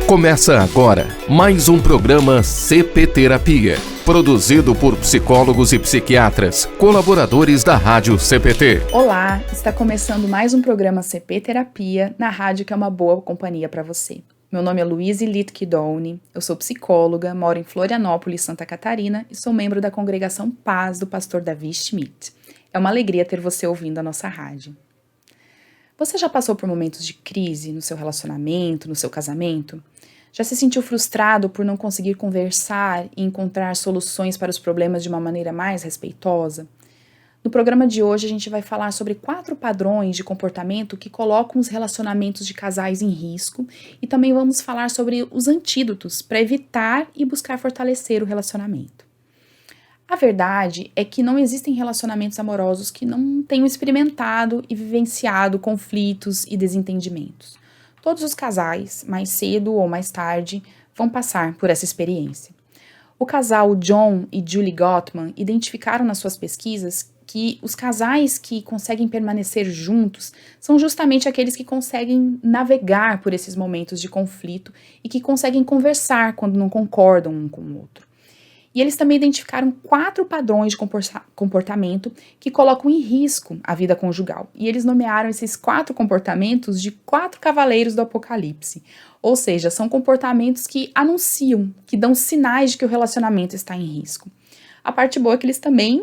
Começa agora mais um programa CP Terapia, produzido por psicólogos e psiquiatras, colaboradores da Rádio CPT. Olá, está começando mais um programa CP Terapia na rádio que é uma boa companhia para você. Meu nome é Luíse Littke-Downey, eu sou psicóloga, moro em Florianópolis, Santa Catarina e sou membro da congregação Paz do pastor Davi Schmidt. É uma alegria ter você ouvindo a nossa rádio. Você já passou por momentos de crise no seu relacionamento, no seu casamento? Já se sentiu frustrado por não conseguir conversar e encontrar soluções para os problemas de uma maneira mais respeitosa? No programa de hoje a gente vai falar sobre 4 padrões de comportamento que colocam os relacionamentos de casais em risco e também vamos falar sobre os antídotos para evitar e buscar fortalecer o relacionamento. A verdade é que não existem relacionamentos amorosos que não tenham experimentado e vivenciado conflitos e desentendimentos. Todos os casais, mais cedo ou mais tarde, vão passar por essa experiência. O casal John e Julie Gottman identificaram nas suas pesquisas que os casais que conseguem permanecer juntos são justamente aqueles que conseguem navegar por esses momentos de conflito e que conseguem conversar quando não concordam um com o outro. E eles também identificaram 4 padrões de comportamento que colocam em risco a vida conjugal. E eles nomearam esses 4 comportamentos de 4 cavaleiros do Apocalipse. Ou seja, são comportamentos que anunciam, que dão sinais de que o relacionamento está em risco. A parte boa é que eles também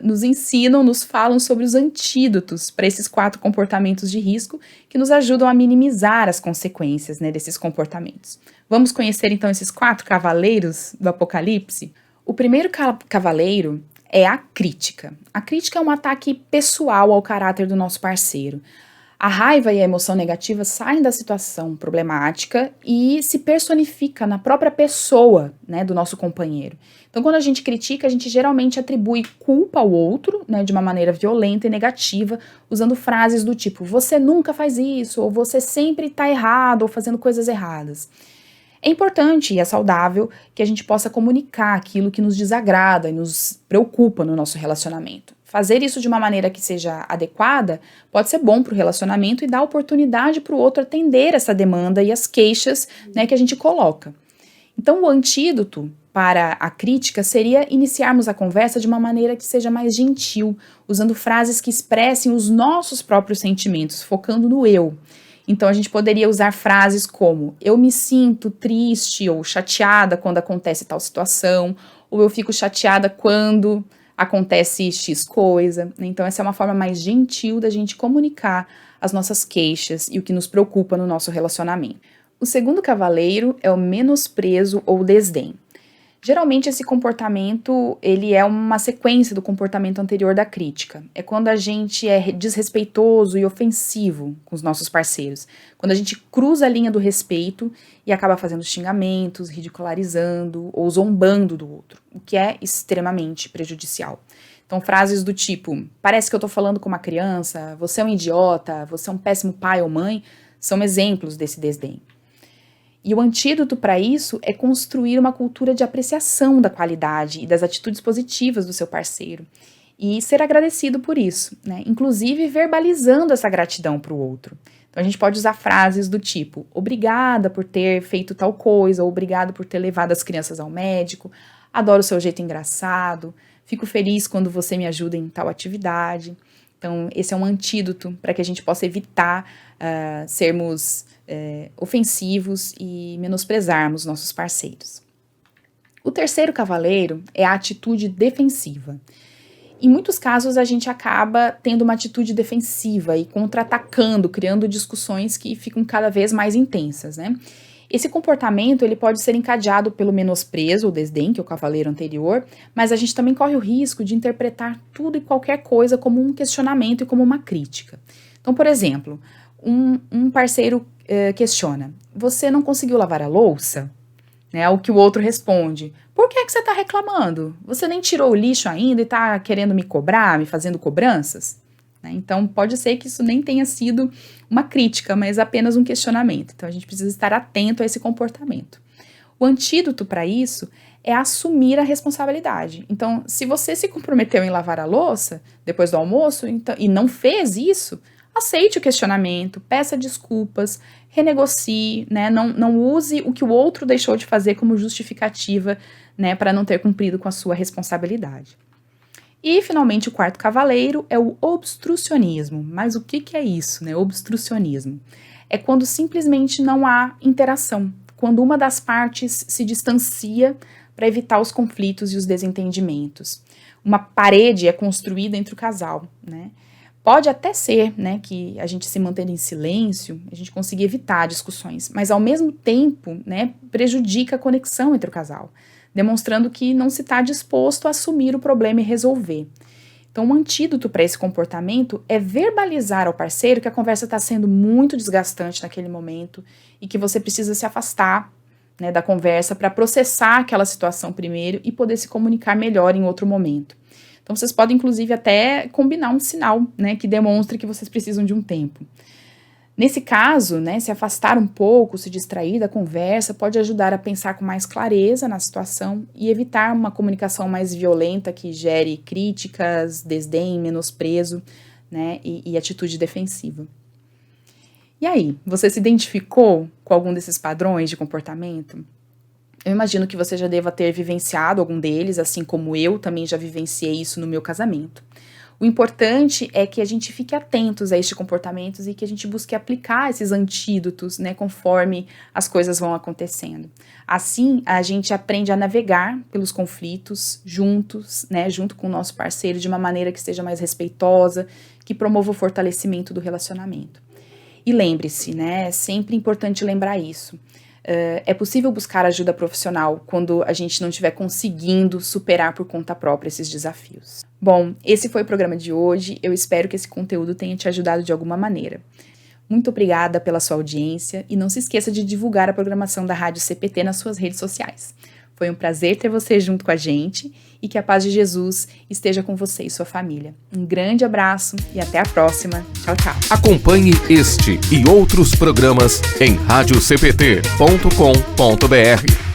nos ensinam, nos falam sobre os antídotos para esses 4 comportamentos de risco que nos ajudam a minimizar as consequências desses comportamentos. Vamos conhecer então esses 4 cavaleiros do Apocalipse? O primeiro cavaleiro é a crítica. A crítica é um ataque pessoal ao caráter do nosso parceiro. A raiva e a emoção negativa saem da situação problemática e se personifica na própria pessoa, do nosso companheiro. Então, quando a gente critica, a gente geralmente atribui culpa ao outro, de uma maneira violenta e negativa, usando frases do tipo, você nunca faz isso, ou você sempre está errado, ou fazendo coisas erradas. É importante e é saudável que a gente possa comunicar aquilo que nos desagrada e nos preocupa no nosso relacionamento. Fazer isso de uma maneira que seja adequada pode ser bom para o relacionamento e dar oportunidade para o outro atender essa demanda e as queixas que a gente coloca. Então, o antídoto para a crítica seria iniciarmos a conversa de uma maneira que seja mais gentil, usando frases que expressem os nossos próprios sentimentos, focando no eu. Então, a gente poderia usar frases como eu me sinto triste ou chateada quando acontece tal situação, ou eu fico chateada quando acontece X coisa. Então, essa é uma forma mais gentil da gente comunicar as nossas queixas e o que nos preocupa no nosso relacionamento. O segundo cavaleiro é o menosprezo ou desdém. Geralmente esse comportamento, ele é uma sequência do comportamento anterior da crítica. É quando a gente é desrespeitoso e ofensivo com os nossos parceiros. Quando a gente cruza a linha do respeito e acaba fazendo xingamentos, ridicularizando ou zombando do outro, o que é extremamente prejudicial. Então frases do tipo, parece que eu tô falando com uma criança, você é um idiota, você é um péssimo pai ou mãe, são exemplos desse desdém. E o antídoto para isso é construir uma cultura de apreciação da qualidade e das atitudes positivas do seu parceiro. E ser agradecido por isso, inclusive verbalizando essa gratidão para o outro. Então a gente pode usar frases do tipo, obrigada por ter feito tal coisa, ou obrigado por ter levado as crianças ao médico, adoro o seu jeito engraçado, fico feliz quando você me ajuda em tal atividade. Então esse é um antídoto para que a gente possa evitar sermos ofensivos e menosprezarmos nossos parceiros. O terceiro cavaleiro é a atitude defensiva. Em muitos casos a gente acaba tendo uma atitude defensiva e contra-atacando, criando discussões que ficam cada vez mais intensas, Esse comportamento ele pode ser encadeado pelo menosprezo ou desdém, que é o cavaleiro anterior, mas a gente também corre o risco de interpretar tudo e qualquer coisa como um questionamento e como uma crítica. Então, por exemplo, um parceiro questiona, você não conseguiu lavar a louça? Ao que o outro responde, por que você está reclamando? Você nem tirou o lixo ainda e está querendo me cobrar, me fazendo cobranças? Então pode ser que isso nem tenha sido uma crítica, mas apenas um questionamento. Então a gente precisa estar atento a esse comportamento. O antídoto para isso é assumir a responsabilidade. Então, se você se comprometeu em lavar a louça depois do almoço e não fez isso, aceite o questionamento, peça desculpas, renegocie, né? Não use o que o outro deixou de fazer como justificativa, né, para não ter cumprido com a sua responsabilidade. E, finalmente, o quarto cavaleiro é o obstrucionismo. Mas o que é isso, né? Obstrucionismo. É quando simplesmente não há interação, quando uma das partes se distancia para evitar os conflitos e os desentendimentos. Uma parede é construída entre o casal, né? Pode até ser, né, que a gente se mantendo em silêncio, a gente consiga evitar discussões, mas ao mesmo tempo, né, prejudica a conexão entre o casal, demonstrando que não se está disposto a assumir o problema e resolver. Então, um antídoto para esse comportamento é verbalizar ao parceiro que a conversa está sendo muito desgastante naquele momento e que você precisa se afastar, né, da conversa para processar aquela situação primeiro e poder se comunicar melhor em outro momento. Então, vocês podem, inclusive, até combinar um sinal, né, que demonstre que vocês precisam de um tempo. Nesse caso, né, se afastar um pouco, se distrair da conversa, pode ajudar a pensar com mais clareza na situação e evitar uma comunicação mais violenta que gere críticas, desdém, menosprezo, né, e atitude defensiva. E aí, você se identificou com algum desses padrões de comportamento? Eu imagino que você já deva ter vivenciado algum deles, assim como eu também já vivenciei isso no meu casamento. O importante é que a gente fique atentos a estes comportamentos e que a gente busque aplicar esses antídotos, né, conforme as coisas vão acontecendo. Assim, a gente aprende a navegar pelos conflitos juntos, né, junto com o nosso parceiro, de uma maneira que seja mais respeitosa, que promova o fortalecimento do relacionamento. E lembre-se, né, é sempre importante lembrar isso. É possível buscar ajuda profissional quando a gente não estiver conseguindo superar por conta própria esses desafios. Bom, esse foi o programa de hoje. Eu espero que esse conteúdo tenha te ajudado de alguma maneira. Muito obrigada pela sua audiência e não se esqueça de divulgar a programação da Rádio CPT nas suas redes sociais. Foi um prazer ter você junto com a gente e que a paz de Jesus esteja com você e sua família. Um grande abraço e até a próxima. Tchau, tchau. Acompanhe este e outros programas em radiocpt.com.br.